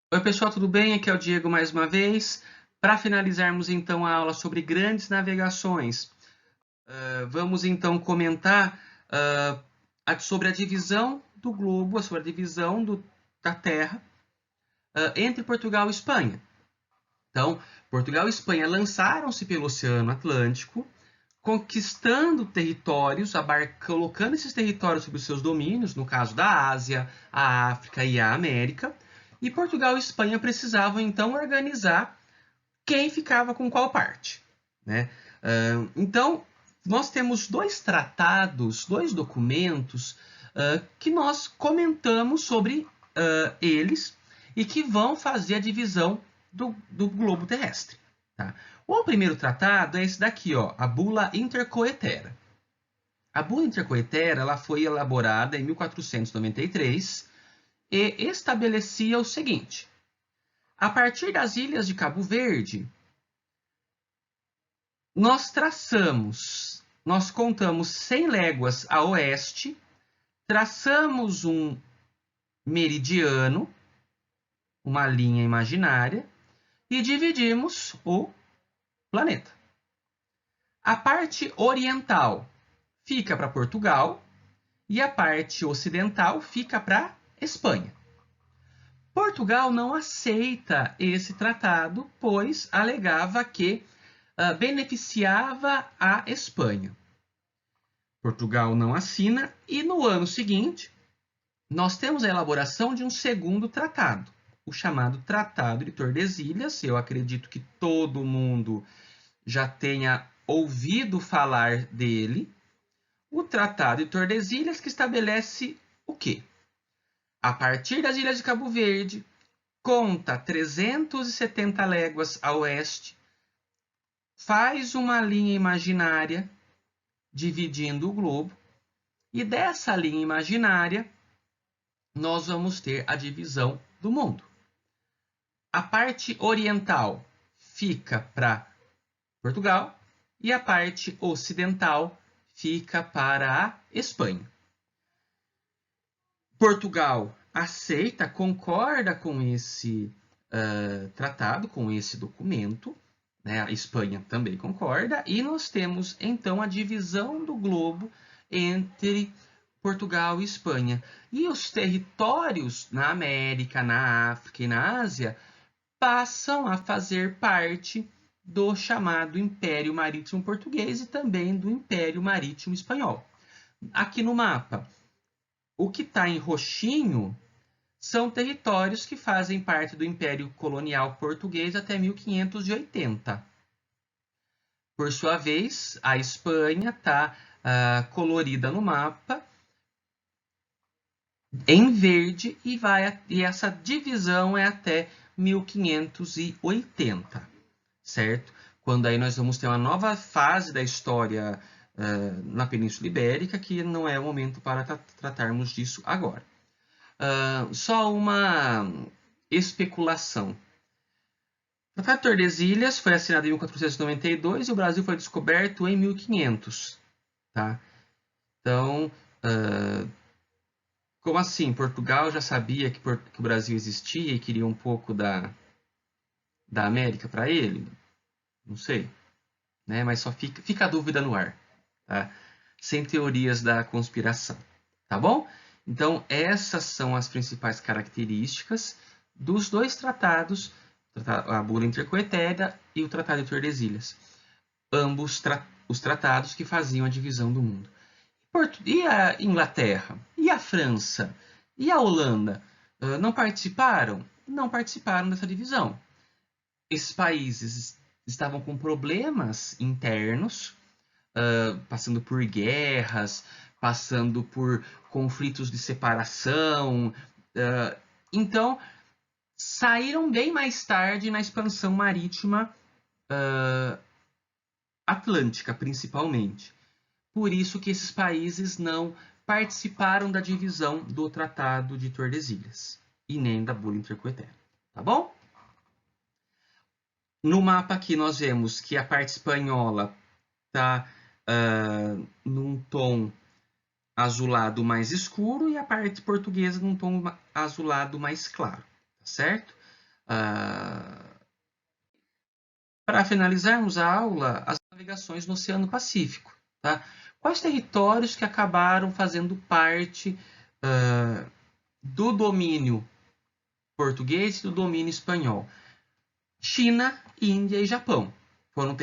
Oi, pessoal, tudo bem? Aqui é o Diego mais uma vez. Para finalizarmos então a aula sobre grandes navegações, vamos então comentar sobre a divisão do globo, sobre a divisão da Terra entre Portugal e Espanha. Então, Portugal e Espanha lançaram-se pelo Oceano Atlântico, conquistando territórios, colocando esses territórios sob os seus domínios, no caso da Ásia, a África e a América. E Portugal e Espanha precisavam então organizar quem ficava com qual parte, né? Então, nós temos dois tratados, dois documentos que nós comentamos sobre eles e que vão fazer a divisão do globo terrestre. Tá? O primeiro tratado é esse daqui, ó, a Bula Intercoetera. A Bula Intercoetera ela foi elaborada em 1493 e estabelecia o seguinte: a partir das ilhas de Cabo Verde, nós contamos 100 léguas a oeste, traçamos um meridiano, uma linha imaginária, e dividimos o planeta. A parte oriental fica para Portugal e a parte ocidental fica para Espanha. Portugal não aceita esse tratado, pois alegava que beneficiava a Espanha. Portugal não assina e no ano seguinte nós temos a elaboração de um segundo tratado, o chamado Tratado de Tordesilhas. Eu acredito que todo mundo já tenha ouvido falar dele. O Tratado de Tordesilhas que estabelece o quê? A partir das Ilhas de Cabo Verde, conta 370 léguas a oeste, faz uma linha imaginária dividindo o globo, e dessa linha imaginária nós vamos ter a divisão do mundo. A parte oriental fica para Portugal e a parte ocidental fica para a Espanha. Portugal aceita, concorda com esse tratado, com esse documento, né? A Espanha também concorda, e nós temos então a divisão do globo entre Portugal e Espanha. E os territórios na América, na África e na Ásia passam a fazer parte do chamado Império Marítimo Português e também do Império Marítimo Espanhol. Aqui no mapa, o que está em roxinho são territórios que fazem parte do Império Colonial Português até 1580. Por sua vez, a Espanha está colorida no mapa em verde e essa divisão é até 1580, certo? Quando aí nós vamos ter uma nova fase da história na Península Ibérica, que não é o momento para tratarmos disso agora. Só uma especulação. O Tratado de Tordesilhas foi assinado em 1492 e o Brasil foi descoberto em 1500. Tá? Então, como assim? Portugal já sabia que o Brasil existia e queria um pouco da América para ele? Não sei. Né? Mas só fica a dúvida no ar. Tá? Sem teorias da conspiração. Tá bom? Então, essas são as principais características dos dois tratados, a Bula Intercoetera e o Tratado de Tordesilhas. Ambos os tratados que faziam a divisão do mundo. E a Inglaterra? E a França? E a Holanda? Não participaram? Não participaram dessa divisão. Esses países estavam com problemas internos, passando por guerras, passando por conflitos de separação. Então, saíram bem mais tarde na expansão marítima atlântica, principalmente. Por isso que esses países não participaram da divisão do Tratado de Tordesilhas e nem da Bula Intercoetera. Tá bom? No mapa aqui nós vemos que a parte espanhola está num tom azulado mais escuro e a parte portuguesa num tom azulado mais claro, tá certo? Para finalizarmos a aula, as navegações no Oceano Pacífico. Tá? Quais territórios que acabaram fazendo parte do domínio português e do domínio espanhol? China, Índia e Japão. Foram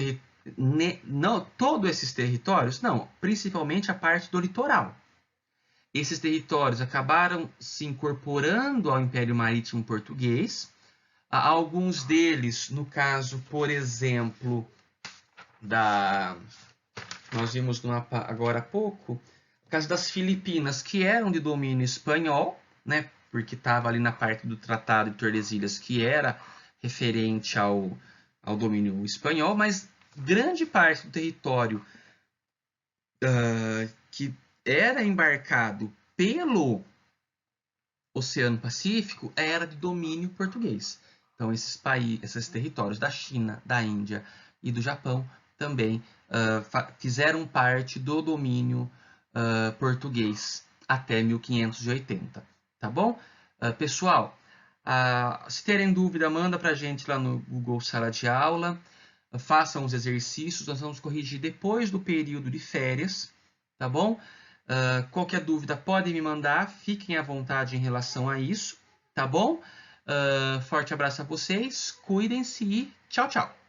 não todos esses territórios, não, principalmente a parte do litoral. Esses territórios acabaram se incorporando ao Império Marítimo Português. Alguns deles, no caso, por exemplo, nós vimos no mapa agora há pouco, no caso das Filipinas, que eram de domínio espanhol, né, porque estava ali na parte do Tratado de Tordesilhas, que era referente ao domínio espanhol, mas grande parte do território que era embarcado pelo Oceano Pacífico era de domínio português. Então, esses territórios da China, da Índia e do Japão também fizeram parte do domínio português até 1580. Tá bom? Pessoal, se terem dúvida, manda para a gente lá no Google Sala de Aula. Façam os exercícios, nós vamos corrigir depois do período de férias, tá bom? Qualquer dúvida pode me mandar, fiquem à vontade em relação a isso, tá bom? Forte abraço a vocês, cuidem-se e tchau, tchau!